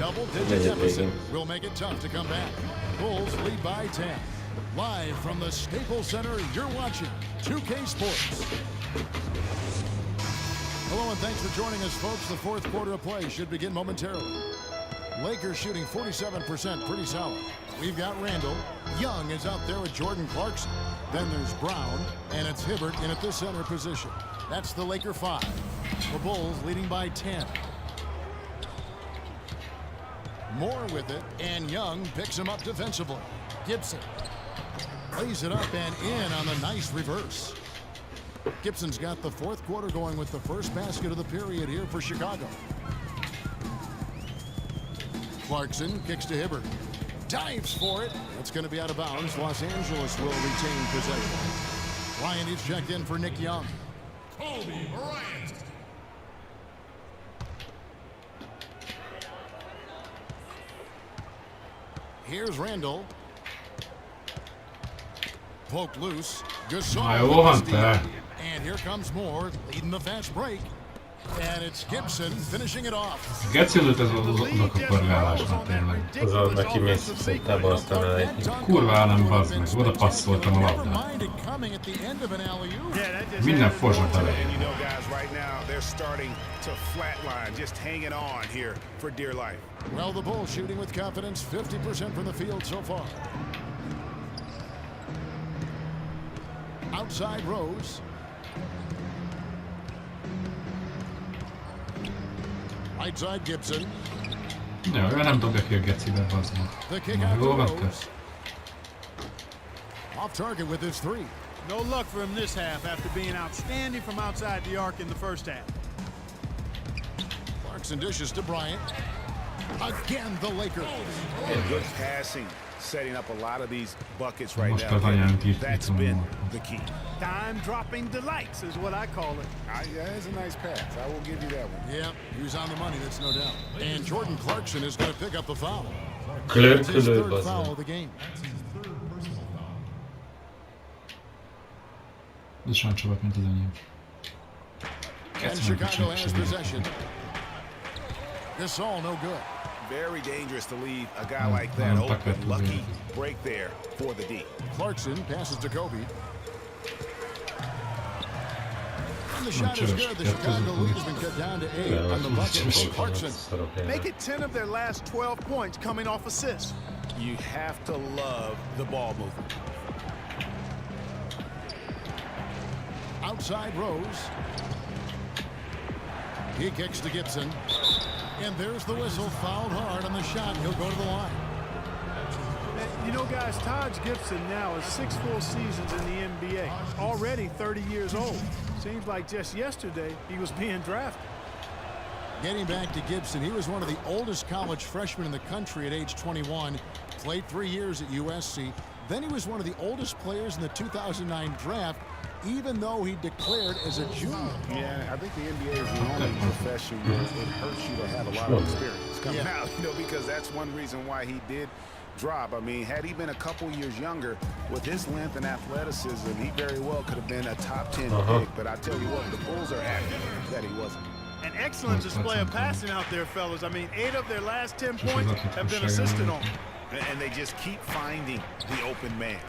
Double-digit deficit will make it tough to come back. Bulls lead by 10. Live from the Staples Center, you're watching 2K Sports. Hello and thanks for joining us, folks. The fourth quarter of play should begin momentarily. Lakers shooting 47%, pretty solid. We've got Randall. Young is out there with Jordan Clarkson. Then there's Brown, and it's Hibbert in at the center position. That's the Laker 5. The Bulls leading by 10. Moore with it, and Young picks him up defensively. Gibson lays it up and in on the nice reverse. Gibson's got the fourth quarter going with the first basket of the period here for Chicago. Clarkson kicks to Hibbert. Dives for it. That's going to be out of bounds. Los Angeles will retain possession. Bryant is checked in for Nick Young. Kobe Bryant. Here's Randall. Poked loose. Gasol. And here comes Moore leading the fast break. And it's Gibson finishing it off. Getsilőt ez az odaköpörgálásnak tényleg. Az a neki mész szintába aztán elejti. Kurva állam, bazd meg, oda passzoltam a labdát. Minden fosat elején. Well, the Bulls shooting with confidence, 50% from the field so far. Outside Rose. Right side Gibson. Ja, ő nem dobja ki a gecibe, bazd meg. Na, jól vette. Off target with his three. No luck for him this half after being outstanding from outside the arc in the first half. Clarkson dishes to Bryant. Again, the Lakers. And good passing, setting up a lot of these buckets right now. That's been the key. Dime-dropping delights is what I call it. Yeah, that's a nice pass. I will give you that one. Yeah, he was on the money, that's no doubt. And Jordan Clarkson is going to pick up the foul. That's his third foul of the game. Ez sem csavak, mint az enyém. And Chicago has possession. Gasol no good. Very dangerous to leave a guy like that open. Lucky break there for the D. Clarkson passes to Kobe. And the shot is good. The Chicago lead has been cut down to 8 on the bucket for Clarkson. Make it 10 of their last 12 points coming off assists. You have to love the ball movement. Outside Rose. He kicks to Gibson. And there's the whistle. Fouled hard on the shot. He'll go to the line. You know, guys, Taj Gibson now has 6 full seasons in the NBA. Already 30 years old. Seems like just yesterday he was being drafted. Getting back to Gibson, he was one of the oldest college freshmen in the country at age 21. Played 3 years at USC. Then he was one of the oldest players in the 2009 draft, even though he declared as a junior. Yeah, I think the NBA is the only profession where it hurts you to have a lot of experience coming out, you know, because that's one reason why he did drop. I mean, had he been a couple years younger, with his length and athleticism, he very well could have been a top 10 pick. But I tell you what, the Bulls are happy that he wasn't. An excellent display of passing out there, fellas. I mean, 8 of their last 10 points have been assisted on. And they just keep finding the open man.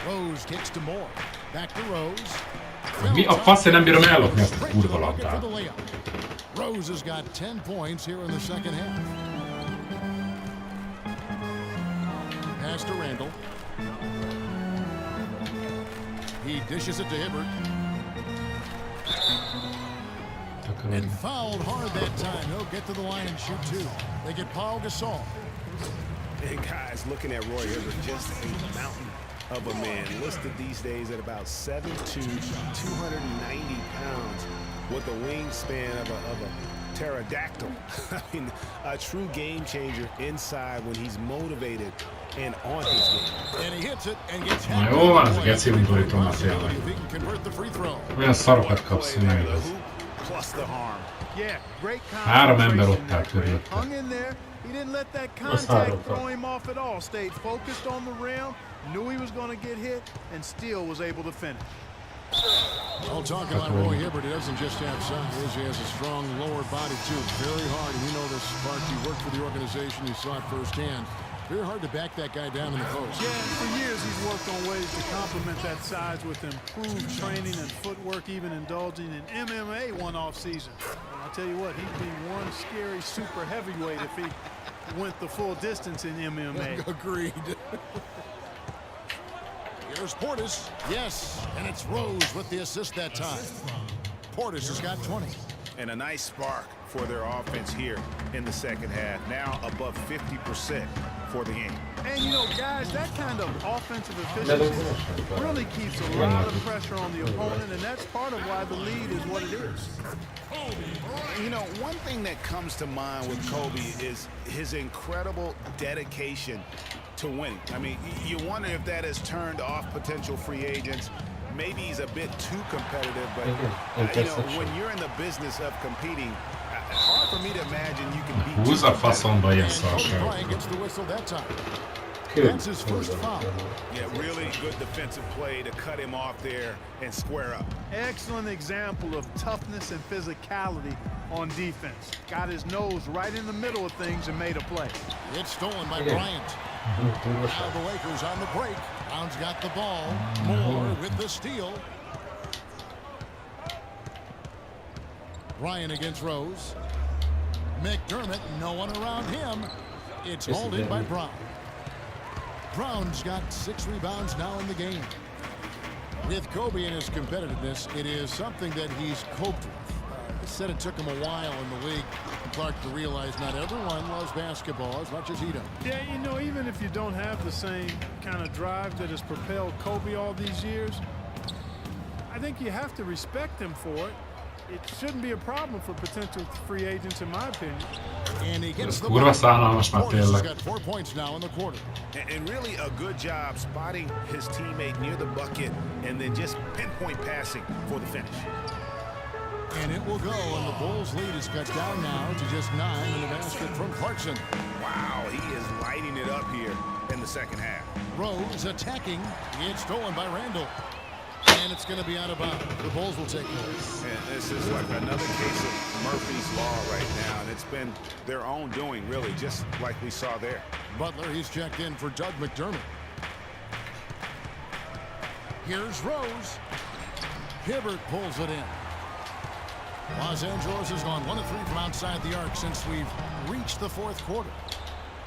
Rose kicks to Moore. Back to Rose. Mi a fasz, én nem bírom ellopni ezt a kurva labdát. Rose has got 10 points here in the second half. Pass to Randall. He dishes it to Hibbert. And fouled hard that time. He'll get to the line and shoot 2. They get Paul Gasol. And guys, looking at Roy Hibbert, just a mountain of a man, listed these days at about 7'2", 290 pounds, with the wingspan of a pterodactyl. I mean, a true game changer inside when he's motivated and on his game. And he hits it and gets Na jó van, ez Geci tuli Thomas if élnek. he can convert the free throw. Olyan szarokat kapsz, nem igaz. Plus the harm. Yeah, great 3 ember ott áll körülötte. Hung in there. He didn't let that contact throw him off at all. Stayed focused on the rim, knew he was going to get hit, and still was able to finish. Well, talking about Roy Hibbert, he doesn't just have size. He has a strong lower body, too. Very hard. And you know this, Spark. You worked for the organization. You saw it firsthand. Very hard to back that guy down in the post. Yeah, and for years he's worked on ways to complement that size with improved training and footwork, even indulging in MMA one off season. And I'll tell you what, he'd be one scary super heavyweight if he went the full distance in MMA. Agreed. Here's Portis. Yes, and it's Rose with the assist that time. Portis has got 20. And a nice spark for their offense here in the second half. Now above 50% for the game. And, you know, guys, that kind of offensive efficiency really keeps a lot of pressure on the opponent, and that's part of why the lead is what it is. You know, one thing that comes to mind with Kobe is his incredible dedication to winning. I mean, you wonder if that has turned off potential free agents. Maybe he's a bit too competitive, but you know, when you're in the business of competing, hard for me to imagine you can beat. Húz a faszomba ilyen szarság. Bryant gets the whistle that time. That's his first foul. Yeah, really good defensive play to cut him off there and square up. Excellent example of toughness and physicality on defense. Got his nose right in the middle of things and made a play. It's stolen by Bryant. Now the Lakers on the break. Brown's got the ball. Moore with the steal. Bryant against Rose. McDermott, no one around him. It's hauled in by Brown. Brown's got 6 rebounds now in the game. With Kobe and his competitiveness, it is something that he's coped with. He said it took him a while in the league, Clark, to realize not everyone loves basketball as much as he does. Yeah, you know, even if you don't have the same kind of drive that has propelled Kobe all these years, I think you have to respect him for it. It shouldn't be a problem for potential free agents, in my opinion. And he gets the Kurva szánalmas már Portis has tényleg. got 4 points now in the quarter. And really a good job spotting his teammate near the bucket and then just pinpoint passing for the finish. And it will go, and the Bulls' lead is cut down now to just 9 in the basket from Clarkson. Wow, he is lighting it up here in the second half. Rose attacking. It's stolen by Randall. And it's going to be out of bounds. The Bulls will take it. And this is like another case of Murphy's Law right now, and it's been their own doing, really, just like we saw there. Butler, he's checked in for Doug McDermott. Here's Rose. Hibbert pulls it in. Los Angeles has gone 1 of 3 from outside the arc since we've reached the 4th quarter.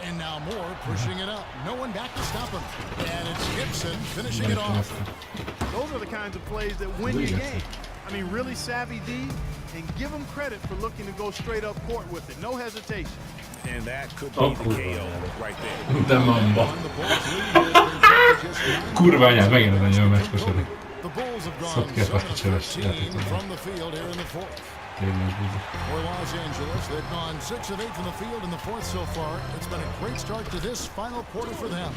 And now Moore pushing it up. No one back to stop him. And it's Gibson finishing it off. Those are the kinds of plays that win your game. I mean, really savvy D, and give him credit for looking to go straight up court with it. No hesitation. And that could be the KO right there. De mamba. Kurva anyád, megint az anyám megköszönöm. The Bulls have gone Szokják 7 azt a of csöves 13 from the field here in the 4th. For Los Angeles, they've gone 6 of 8 from the field in the 4th so far. It's been a great start to this final quarter for them.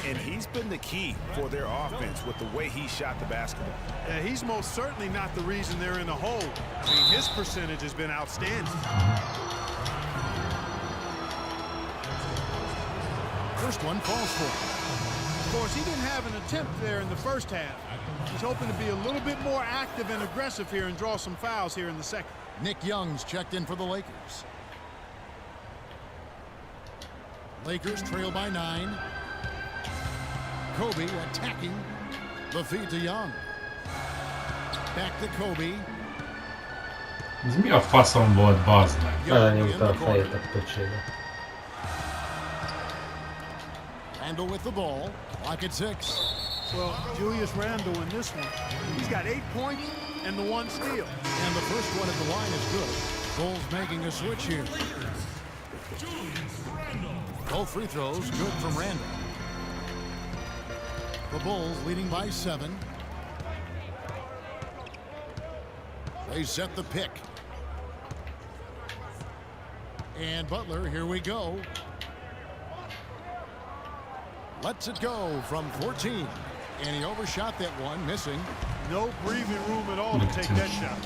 And he's been the key for their offense with the way he shot the basketball. Yeah, he's most certainly not the reason they're in the hole. I mean, his percentage has been outstanding. First one falls for him. Of course, he didn't have an attempt there in the first half. He's hoping to be a little bit more active and aggressive here and draw some fouls here in the second. Nick Young's checked in for the Lakers. Lakers trail by 9. Kobe attacking. The feed to Young. Back to Kobe. Ez mi a faszom volt, bazd meg? Elnyomta a fejét a pöcsébe. Randall with the ball. Lock at 6. Well, Julius Randle in this one, he's got 8 points and the 1 steal. And the first one at the line is good. Bulls making a switch here. Both free throws good from Randall. The Bulls leading by 7. They set the pick. And Butler, here we go. Lets it go from 14. And he overshot that one, missing. No breathing room at all to take that shot.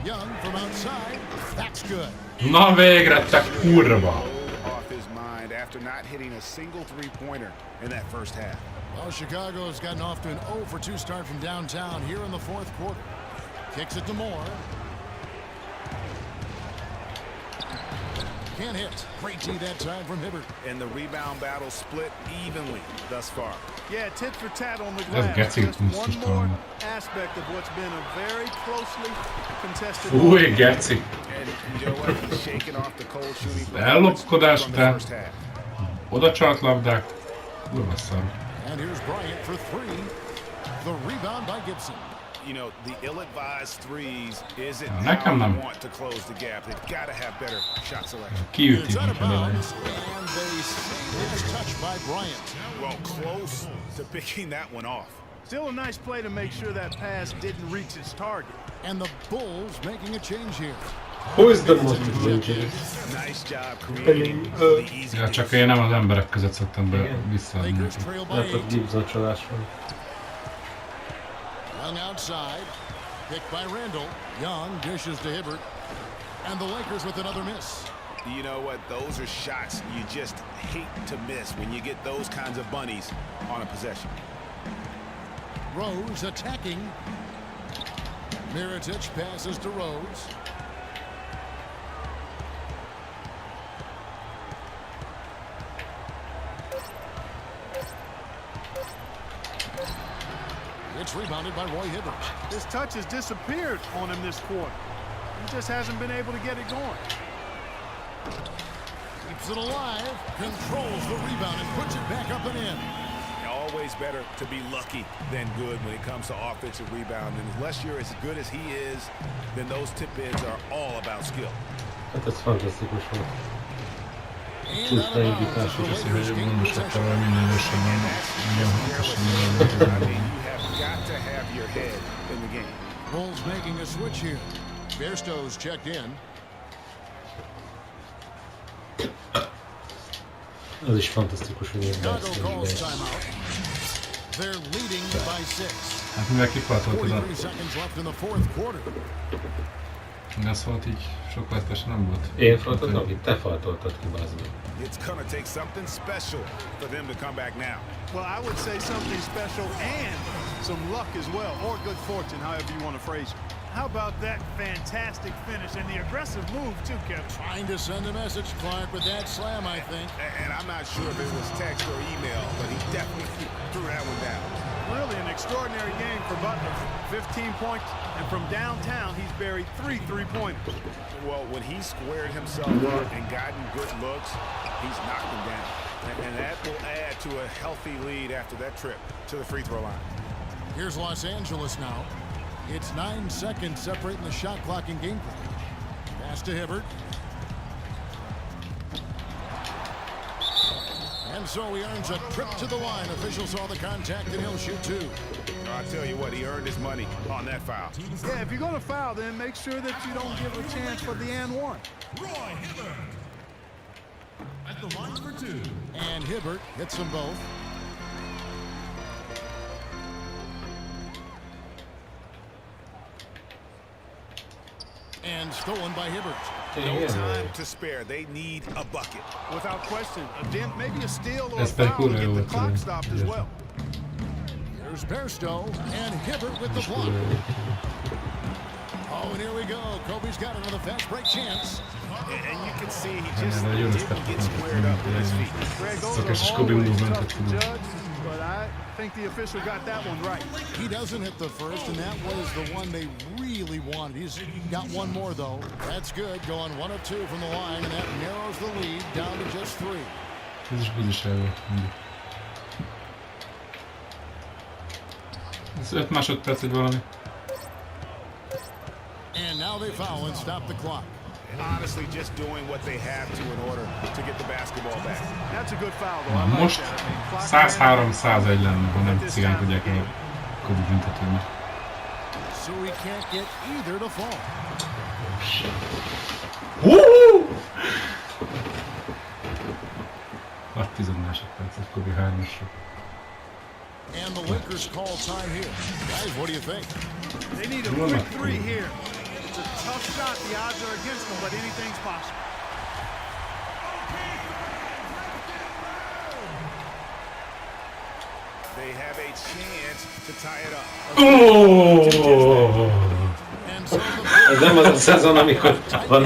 Young from outside. That's good. Na végre, te kurva! Off his mind after not hitting a single three-pointer in that first half. Well, Chicago's gotten off to an 0 for 2 start from downtown here in the fourth quarter. Kicks it to Moore. Can't hit. Great D that time from Hibbert. And the rebound battle split evenly thus far. Yeah, tit for tat on the Ez glass. geci Just one pusztítani. more aspect of what's been a very closely contested Új, ball. geci. And you know what? He's shaking off the cold shooting Ellopkodás, from the de first half. oda csalt labdák. Durva szar. And here's Bryant for 3. The rebound by Gibson. You know, the ill-advised threes isn't Ja, how nekem you nem. want to close the gap. They've got to have better shot selection. Kiüti It's out of minket elején. bounds, and they say it's touched by Bryant. Well, close to picking that one off. Still a nice play to make sure that pass didn't reach its target. And the Bulls making a change here. Who is the most dangerous? Nice job creating the easy Ja, csak dish. én nem az emberek között szoktam be Igen. visszaadni Lakers neki. trail by Lehet, hogy 8. Gibson csalás van. Young outside. Picked by Randall. Young dishes to Hibbert. And the Lakers with another miss. You know what? Those are shots you just hate to miss when you get those kinds of bunnies on a possession. Rose attacking. Mirotic passes to Rose. It's rebounded by Roy Hibbert. His touch has disappeared on him this quarter. He just hasn't been able to get it going. Keeps it alive. Controls the rebound and puts it back up and in. Always better to be lucky than good when it comes to offensive rebound. And unless you're as good as he is, then those tip-ins are all about skill. Hát ez fantasztikus volt. And Puszta out of bounds indítás as the is. Lakers Hogy gain mondasz akkor, possession. hogy minden idősebben nagyon hatosan I mean, you have got to have your head in the game. Bulls making a switch here. Bairstow's checked in. Az is fantasztikus, hogy ilyen Chicago Bairstow calls ide. timeout. They're leading by 6. Hát mivel kifaltoltad 43 seconds left in the fourth quarter. de ez volt így sok vesztes nem volt. Én faltoltam, itt te faltoltad ki, bazd meg. It's going to take something special for them to come back now. Well, I would say something special and some luck as well, or good fortune, however you want to phrase it. How about that fantastic finish and the aggressive move, too, Kevin? Trying to send a message, Clark, with that slam, I think. And I'm not sure if it was text or email, but he definitely threw that one down. Really an extraordinary game for Butler. 15 points, and from downtown, he's buried 3 three-pointers. Well, when he squared himself up and gotten good looks, he's knocked them down. And that will add to a healthy lead after that trip to the free throw line. Here's Los Angeles now. It's 9 seconds separating the shot clock and game clock. Pass to Hibbert. And so he earns a trip to the line. Officials saw the contact and he'll shoot 2. I'll tell you what, he earned his money on that foul. Yeah, if you're going to foul, then make sure that you don't give a chance for the and one. Roy Hibbert at the line for 2. And Hibbert hits them both. And stolen by Hibbert. No time to spare. They need a bucket. Without question. Again, maybe a steal or a Ez pedig foul to kurva jó get the volt. clock stopped as well. There's Bairstow and Hibbert with the block. Oh, and here we go. Kobe's got another fast break chance. And you can see he just Ja, jól didn't get squared up with his feet. Greg, those Szokás are Kobe always movement, tough to tudod. judge, but I think the official got that one right. He doesn't hit the first, and that was the one they really wanted. He's got one more, though. That's good. Going 1 of 2 from the line, and that narrows the lead down to just 3. Ez is buziság volt mindig. Ez 5 másodperc, hogy valami. And now they foul and stop the clock. Honestly, just doing what they have to in order to get the basketball back. That's a good foul, though. I Na like most that. I mean, clock 103-101 lenne, ha nem cigánykodják el a Kobe büntetőmet. So he can't get either to fall. Woo! 6-10 másodperc, egy Kobe 3-asra. And the Lakers call time here. Guys, what do you think? They need a quick three here. It's a tough shot. The odds are against them, but anything's possible. They have a chance to tie it up. Uuuu! And so the Zamiast sezonu mi van